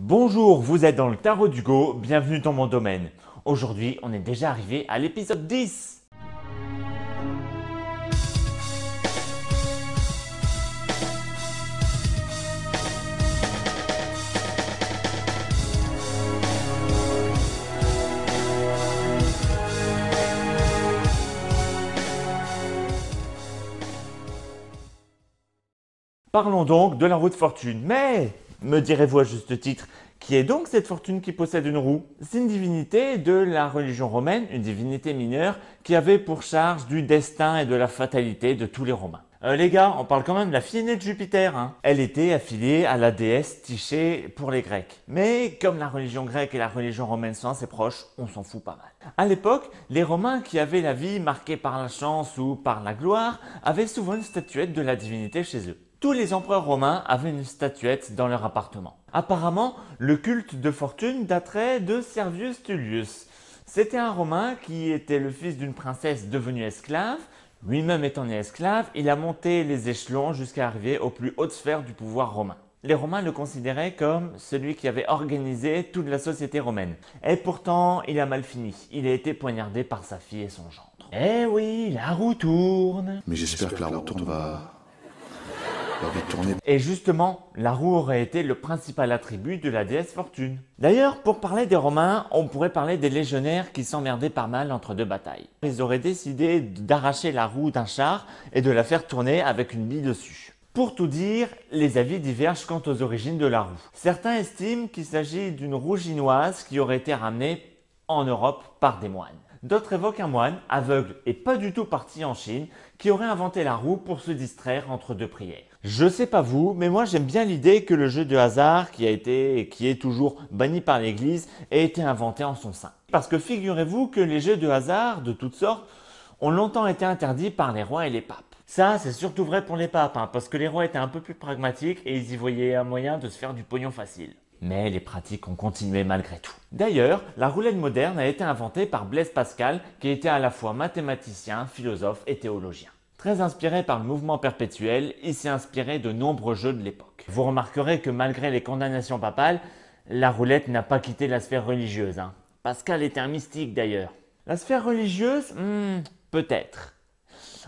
Bonjour, vous êtes dans le tarot d'Hugo, bienvenue dans mon domaine. Aujourd'hui, on est déjà arrivé à l'épisode 10. Parlons donc de la roue de fortune. Mais, me direz-vous à juste titre, qui est donc cette fortune qui possède une roue? C'est une divinité de la religion romaine, une divinité mineure qui avait pour charge du destin et de la fatalité de tous les Romains. Les gars, on parle quand même de la fille aînée de Jupiter. Elle était affiliée à la déesse Tyché pour les Grecs. Mais comme la religion grecque et la religion romaine sont assez proches, on s'en fout pas mal. À l'époque, les Romains qui avaient la vie marquée par la chance ou par la gloire avaient souvent une statuette de la divinité chez eux. Tous les empereurs romains avaient une statuette dans leur appartement. Apparemment, le culte de fortune daterait de Servius Tullius. C'était un Romain qui était le fils d'une princesse devenue esclave. Lui-même étant né esclave, il a monté les échelons jusqu'à arriver aux plus hautes sphères du pouvoir romain. Les Romains le considéraient comme celui qui avait organisé toute la société romaine. Et pourtant, il a mal fini. Il a été poignardé par sa fille et son gendre. Eh oui, la roue tourne. Mais j'espère que la roue tourne va vite tourner. Et justement, la roue aurait été le principal attribut de la déesse Fortune. D'ailleurs, pour parler des Romains, on pourrait parler des légionnaires qui s'emmerdaient pas mal entre deux batailles. Ils auraient décidé d'arracher la roue d'un char et de la faire tourner avec une bille dessus. Pour tout dire, les avis divergent quant aux origines de la roue. Certains estiment qu'il s'agit d'une roue chinoise qui aurait été ramenée en Europe par des moines. D'autres évoquent un moine, aveugle et pas du tout parti en Chine, qui aurait inventé la roue pour se distraire entre deux prières. Je sais pas vous, mais moi j'aime bien l'idée que le jeu de hasard, qui est toujours banni par l'église, ait été inventé en son sein. Parce que figurez-vous que les jeux de hasard de toutes sortes ont longtemps été interdits par les rois et les papes. Ça, c'est surtout vrai pour les papes, parce que les rois étaient un peu plus pragmatiques et ils y voyaient un moyen de se faire du pognon facile. Mais les pratiques ont continué malgré tout. D'ailleurs, la roulette moderne a été inventée par Blaise Pascal, qui était à la fois mathématicien, philosophe et théologien. Très inspiré par le mouvement perpétuel, il s'est inspiré de nombreux jeux de l'époque. Vous remarquerez que malgré les condamnations papales, la roulette n'a pas quitté la sphère religieuse. Pascal était un mystique d'ailleurs. La sphère religieuse, peut-être.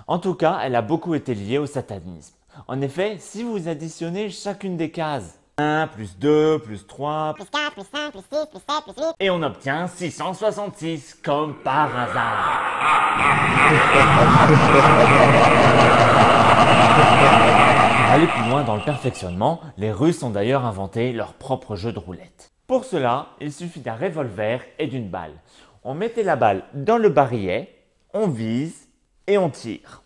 En tout cas, elle a beaucoup été liée au satanisme. En effet, si vous additionnez chacune des cases, 1, plus 2, plus 3, plus 4, plus 5, plus 6, plus 7, plus 8. et on obtient 666, comme par hasard. Pour aller plus loin dans le perfectionnement, les Russes ont d'ailleurs inventé leur propre jeu de roulette. Pour cela, il suffit d'un revolver et d'une balle. On mettait la balle dans le barillet, on vise et on tire.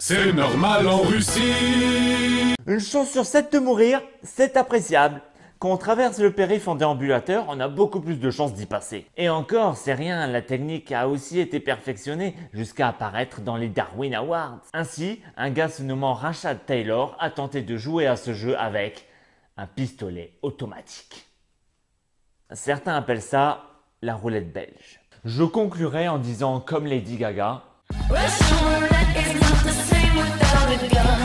C'est normal en Russie. Une chance sur 7 de mourir, c'est appréciable. Quand on traverse le périph' en déambulateur, on a beaucoup plus de chances d'y passer. Et encore, c'est rien, la technique a aussi été perfectionnée jusqu'à apparaître dans les Darwin Awards. Ainsi, un gars se nommant Rashad Taylor a tenté de jouer à ce jeu avec un pistolet automatique. Certains appellent ça la roulette belge. Je conclurai en disant comme Lady Gaga: Russian roulette is not the same without a gun.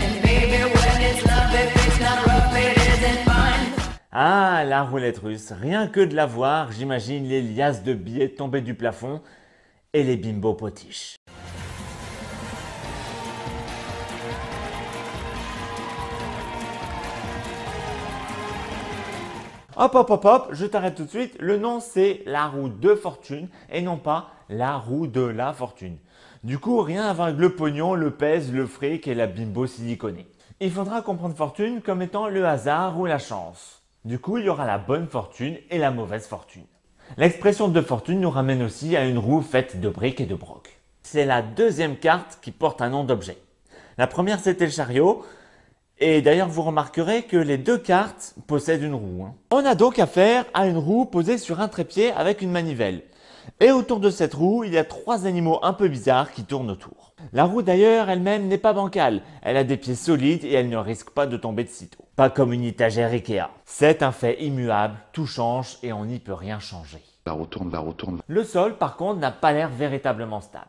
And baby, when it's love, if it's not rough, it isn't fun. Ah, la roulette russe, rien que de la voir, j'imagine les liasses de billets tomber du plafond et les bimbos potiches. Hop hop hop hop, je t'arrête tout de suite, le nom c'est la roue de fortune et non pas la roue de la fortune. Du coup, rien à voir avec le pognon, le pèse, le fric et la bimbo siliconée. Il faudra comprendre fortune comme étant le hasard ou la chance. Du coup, il y aura la bonne fortune et la mauvaise fortune. L'expression de fortune nous ramène aussi à une roue faite de briques et de broc. C'est la deuxième carte qui porte un nom d'objet. La première c'était le chariot. Et d'ailleurs, vous remarquerez que les deux cartes possèdent une roue. On a donc affaire à une roue posée sur un trépied avec une manivelle. Et autour de cette roue, il y a 3 animaux un peu bizarres qui tournent autour. La roue d'ailleurs elle-même n'est pas bancale. Elle a des pieds solides et elle ne risque pas de tomber de sitôt. Pas comme une étagère Ikea. C'est un fait immuable, tout change et on n'y peut rien changer. La roue tourne, la roue tourne. Le sol par contre n'a pas l'air véritablement stable.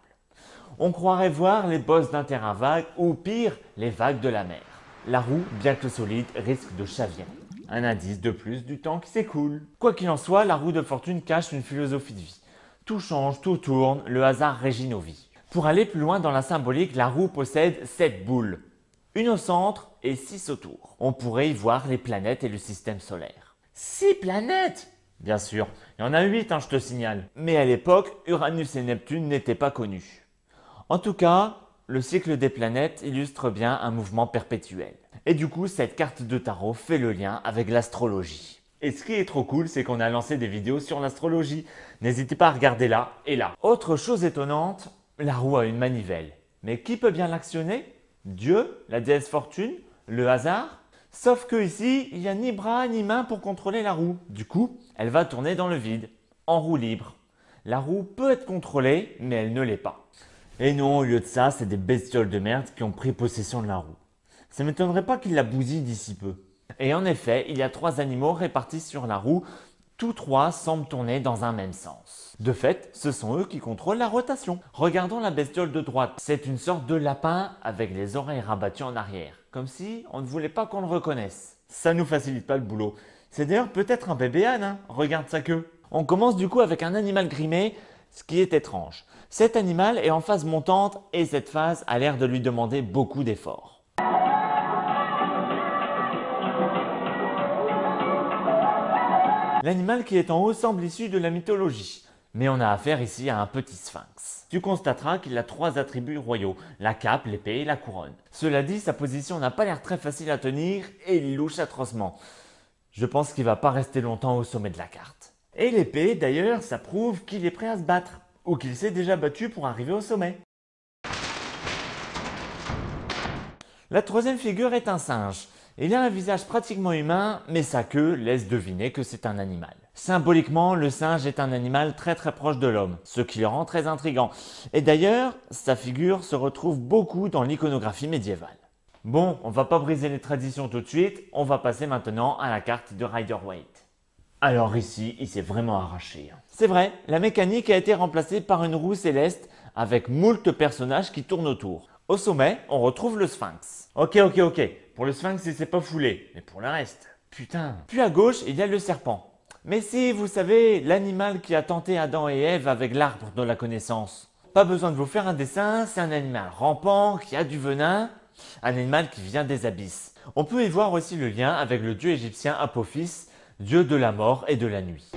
On croirait voir les bosses d'un terrain vague ou pire, les vagues de la mer. La roue, bien que solide, risque de chavirer. Un indice de plus du temps qui s'écoule. Quoi qu'il en soit, la roue de fortune cache une philosophie de vie. Tout change, tout tourne, le hasard régit nos vies. Pour aller plus loin dans la symbolique, la roue possède 7 boules. Une au centre et 6 autour. On pourrait y voir les planètes et le système solaire. 6 planètes! Bien sûr, il y en a 8, je te signale. Mais à l'époque, Uranus et Neptune n'étaient pas connus. En tout cas, le cycle des planètes illustre bien un mouvement perpétuel. Et du coup, cette carte de tarot fait le lien avec l'astrologie. Et ce qui est trop cool, c'est qu'on a lancé des vidéos sur l'astrologie. N'hésitez pas à regarder là et là. Autre chose étonnante, la roue a une manivelle. Mais qui peut bien l'actionner? Dieu, la déesse fortune, le hasard? Sauf que ici, il n'y a ni bras ni main pour contrôler la roue. Du coup, elle va tourner dans le vide, en roue libre. La roue peut être contrôlée, mais elle ne l'est pas. Et non, au lieu de ça, c'est des bestioles de merde qui ont pris possession de la roue. Ça ne m'étonnerait pas qu'ils la bousillent d'ici peu. Et en effet, il y a 3 animaux répartis sur la roue. Tous 3 semblent tourner dans un même sens. De fait, ce sont eux qui contrôlent la rotation. Regardons la bestiole de droite. C'est une sorte de lapin avec les oreilles rabattues en arrière. Comme si on ne voulait pas qu'on le reconnaisse. Ça nous facilite pas le boulot. C'est d'ailleurs peut-être un bébé âne, Regarde sa queue. On commence du coup avec un animal grimé, ce qui est étrange. Cet animal est en phase montante et cette phase a l'air de lui demander beaucoup d'efforts. L'animal qui est en haut semble issu de la mythologie, mais on a affaire ici à un petit sphinx. Tu constateras qu'il a 3 attributs royaux, la cape, l'épée et la couronne. Cela dit, sa position n'a pas l'air très facile à tenir et il louche atrocement. Je pense qu'il va pas rester longtemps au sommet de la carte. Et l'épée, d'ailleurs, ça prouve qu'il est prêt à se battre, ou qu'il s'est déjà battu pour arriver au sommet. La troisième figure est un singe. Il a un visage pratiquement humain, mais sa queue laisse deviner que c'est un animal. Symboliquement, le singe est un animal très proche de l'homme, ce qui le rend très intriguant. Et d'ailleurs, sa figure se retrouve beaucoup dans l'iconographie médiévale. Bon, on va pas briser les traditions tout de suite, on va passer maintenant à la carte de Rider-Waite. Alors ici, il s'est vraiment arraché. C'est vrai, la mécanique a été remplacée par une roue céleste avec moult personnages qui tournent autour. Au sommet, on retrouve le sphinx. Ok. Pour le sphinx, il s'est pas foulé. Mais pour le reste, putain. Puis à gauche, il y a le serpent. Mais si, vous savez, l'animal qui a tenté Adam et Ève avec l'arbre de la connaissance. Pas besoin de vous faire un dessin, c'est un animal rampant qui a du venin. Un animal qui vient des abysses. On peut y voir aussi le lien avec le dieu égyptien Apophis, dieu de la mort et de la nuit.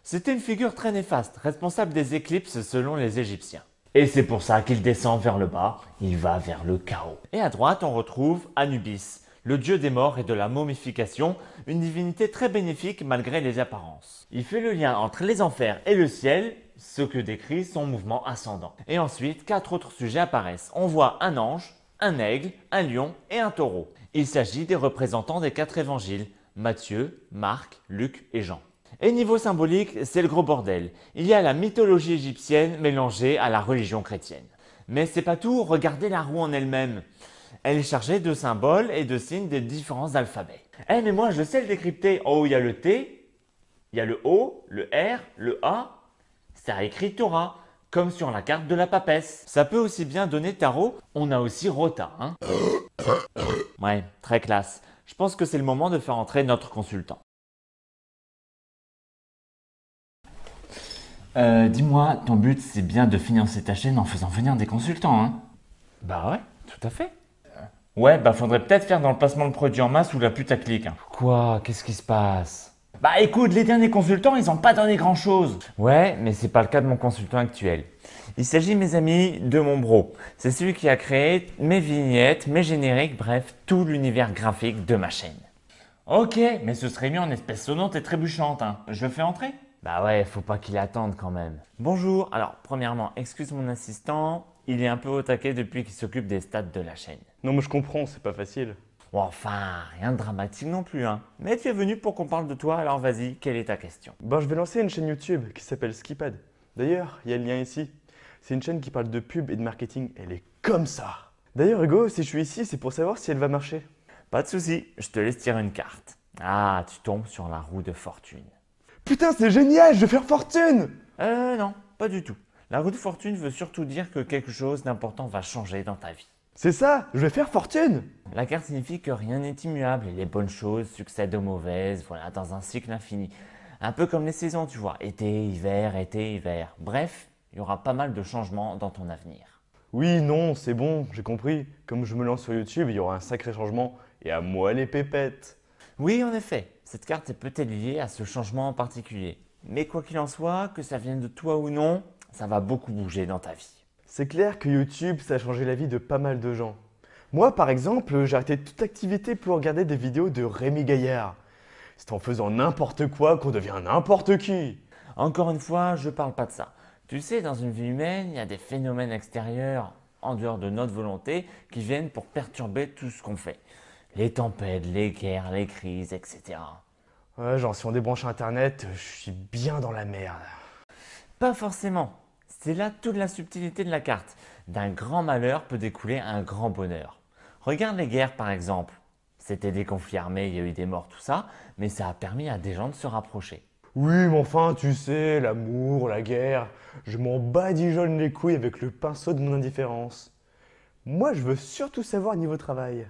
C'était une figure très néfaste, responsable des éclipses selon les Égyptiens. Et c'est pour ça qu'il descend vers le bas, il va vers le chaos. Et à droite, on retrouve Anubis, le dieu des morts et de la momification, une divinité très bénéfique malgré les apparences. Il fait le lien entre les enfers et le ciel, ce que décrit son mouvement ascendant. Et ensuite, 4 autres sujets apparaissent. On voit un ange, un aigle, un lion et un taureau. Il s'agit des représentants des 4 évangiles, Matthieu, Marc, Luc et Jean. Et niveau symbolique, c'est le gros bordel. Il y a la mythologie égyptienne mélangée à la religion chrétienne. Mais c'est pas tout, regardez la roue en elle-même. Elle est chargée de symboles et de signes des différents alphabets. Eh mais moi je sais le décrypter. Oh, il y a le T, il y a le O, le R, le A. Ça écrit Torah, comme sur la carte de la papesse. Ça peut aussi bien donner tarot, on a aussi Rota. Ouais, très classe. Je pense que c'est le moment de faire entrer notre consultant. Dis-moi, ton but c'est bien de financer ta chaîne en faisant venir des consultants, Bah ouais, tout à fait. Ouais, bah faudrait peut-être faire dans le placement de produits en masse ou la putaclic. Quoi? Qu'est-ce qui se passe? Bah écoute, les derniers consultants, ils ont pas donné grand-chose. Ouais, mais c'est pas le cas de mon consultant actuel. Il s'agit, mes amis, de mon bro. C'est celui qui a créé mes vignettes, mes génériques, bref, tout l'univers graphique de ma chaîne. Ok, mais ce serait mieux en espèces sonnantes et trébuchantes, Je le fais entrer? Bah ouais, faut pas qu'il attende quand même. Bonjour, alors premièrement, excuse mon assistant, il est un peu au taquet depuis qu'il s'occupe des stats de la chaîne. Non mais je comprends, c'est pas facile. Bon, enfin, rien de dramatique non plus, Mais tu es venu pour qu'on parle de toi, alors vas-y, quelle est ta question? Ben je vais lancer une chaîne YouTube qui s'appelle Skipad. D'ailleurs, il y a le lien ici. C'est une chaîne qui parle de pub et de marketing, elle est comme ça. D'ailleurs Hugo, si je suis ici, c'est pour savoir si elle va marcher. Pas de souci, je te laisse tirer une carte. Ah, tu tombes sur la roue de fortune. Putain, c'est génial, je vais faire fortune! Non, pas du tout. La roue de fortune veut surtout dire que quelque chose d'important va changer dans ta vie. C'est ça, je vais faire fortune! La carte signifie que rien n'est immuable et les bonnes choses succèdent aux mauvaises, voilà, dans un cycle infini. Un peu comme les saisons, tu vois, été, hiver. Bref, il y aura pas mal de changements dans ton avenir. Oui, non, c'est bon, j'ai compris. Comme je me lance sur YouTube, il y aura un sacré changement. Et à moi les pépettes! Oui, en effet, cette carte est peut-être liée à ce changement en particulier. Mais quoi qu'il en soit, que ça vienne de toi ou non, ça va beaucoup bouger dans ta vie. C'est clair que YouTube, ça a changé la vie de pas mal de gens. Moi, par exemple, j'ai arrêté toute activité pour regarder des vidéos de Rémi Gaillard. C'est en faisant n'importe quoi qu'on devient n'importe qui. Encore une fois, je parle pas de ça. Tu sais, dans une vie humaine, il y a des phénomènes extérieurs, en dehors de notre volonté, qui viennent pour perturber tout ce qu'on fait. Les tempêtes, les guerres, les crises, etc. Ouais, genre si on débranche Internet, je suis bien dans la merde. Pas forcément. C'est là toute la subtilité de la carte. D'un grand malheur peut découler un grand bonheur. Regarde les guerres par exemple. C'était des conflits armés, il y a eu des morts, tout ça, mais ça a permis à des gens de se rapprocher. Oui, mais enfin, tu sais, l'amour, la guerre, je m'en badigeonne les couilles avec le pinceau de mon indifférence. Moi, je veux surtout savoir niveau travail.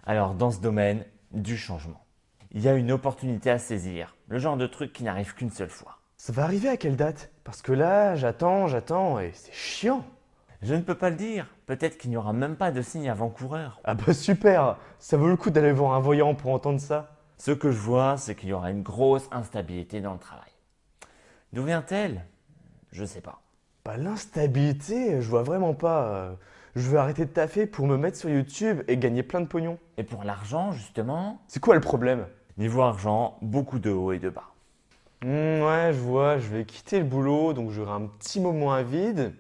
Alors dans ce domaine, du changement. Il y a une opportunité à saisir, le genre de truc qui n'arrive qu'une seule fois. Ça va arriver à quelle date? Parce que là, j'attends, et c'est chiant. Je ne peux pas le dire, peut-être qu'il n'y aura même pas de signe avant-coureur. Ah bah super, ça vaut le coup d'aller voir un voyant pour entendre ça. Ce que je vois, c'est qu'il y aura une grosse instabilité dans le travail. D'où vient-elle? Je sais pas. Bah l'instabilité, je vois vraiment pas. Je veux arrêter de taffer pour me mettre sur YouTube et gagner plein de pognon. Et pour l'argent, justement, C'est quoi le problème? niveau argent, beaucoup de hauts et de bas. Ouais, je vois, je vais quitter le boulot, donc j'aurai un petit moment à vide.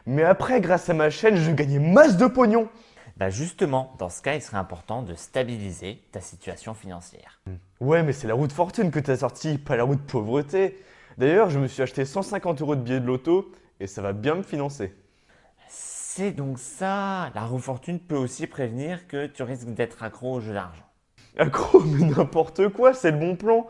Mais après, grâce à ma chaîne, je vais gagner masse de pognon. Bah justement, dans ce cas, il serait important de stabiliser ta situation financière. Ouais, mais c'est la roue de fortune que t'as sortie, pas la roue de pauvreté. D'ailleurs, je me suis acheté 150 € de billets de loto et ça va bien me financer. C'est donc ça, la roue fortune peut aussi prévenir que tu risques d'être accro au jeu d'argent. Accro, mais n'importe quoi, c'est le bon plan.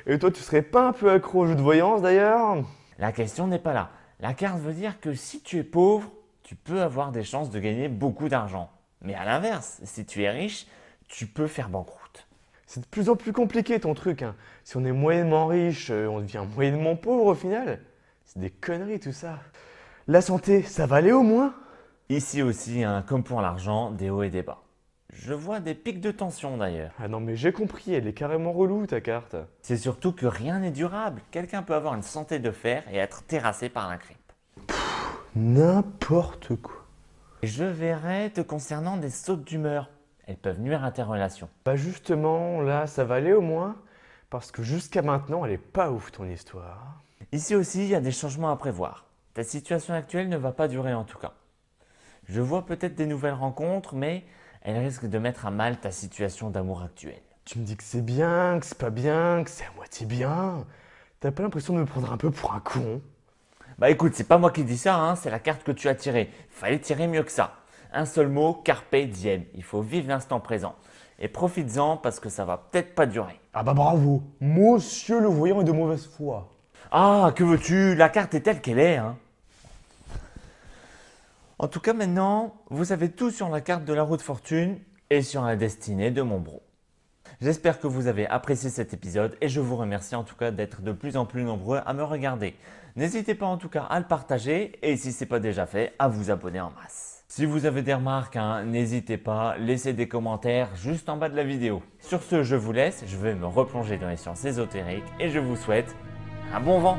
Et toi, tu serais pas un peu accro au jeu de voyance d'ailleurs? La question n'est pas là. La carte veut dire que si tu es pauvre, tu peux avoir des chances de gagner beaucoup d'argent. Mais à l'inverse, si tu es riche, tu peux faire banqueroute. C'est de plus en plus compliqué ton truc, hein. Si on est moyennement riche, on devient moyennement pauvre au final. C'est des conneries tout ça. La santé, ça va aller au moins? Ici aussi, hein, comme pour l'argent, des hauts et des bas. Je vois des pics de tension d'ailleurs. Ah non mais j'ai compris, elle est carrément relou ta carte. C'est surtout que rien n'est durable. Quelqu'un peut avoir une santé de fer et être terrassé par la grippe. N'importe quoi. Et je verrai te concernant des sautes d'humeur. Elles peuvent nuire à tes relations. Bah justement, là, ça va aller au moins. Parce que jusqu'à maintenant, elle est pas ouf ton histoire. Ici aussi, il y a des changements à prévoir. Ta situation actuelle ne va pas durer en tout cas. Je vois peut-être des nouvelles rencontres, mais elles risquent de mettre à mal ta situation d'amour actuelle. Tu me dis que c'est bien, que c'est pas bien, que c'est à moitié bien. T'as pas l'impression de me prendre un peu pour un con? Bah écoute, c'est pas moi qui dis ça, hein, c'est la carte que tu as tirée. Fallait tirer mieux que ça. Un seul mot, carpe diem. Il faut vivre l'instant présent. Et profites-en parce que ça va peut-être pas durer. Ah bah bravo, monsieur le voyant est de mauvaise foi. Ah, que veux-tu? La carte est telle qu'elle est, hein. En tout cas, maintenant, vous savez tout sur la carte de la roue de fortune et sur la destinée de mon bro. J'espère que vous avez apprécié cet épisode et je vous remercie en tout cas d'être de plus en plus nombreux à me regarder. N'hésitez pas en tout cas à le partager et si ce n'est pas déjà fait, à vous abonner en masse. Si vous avez des remarques, hein, n'hésitez pas, laissez des commentaires juste en bas de la vidéo. Sur ce, je vous laisse, je vais me replonger dans les sciences ésotériques et je vous souhaite un bon vent.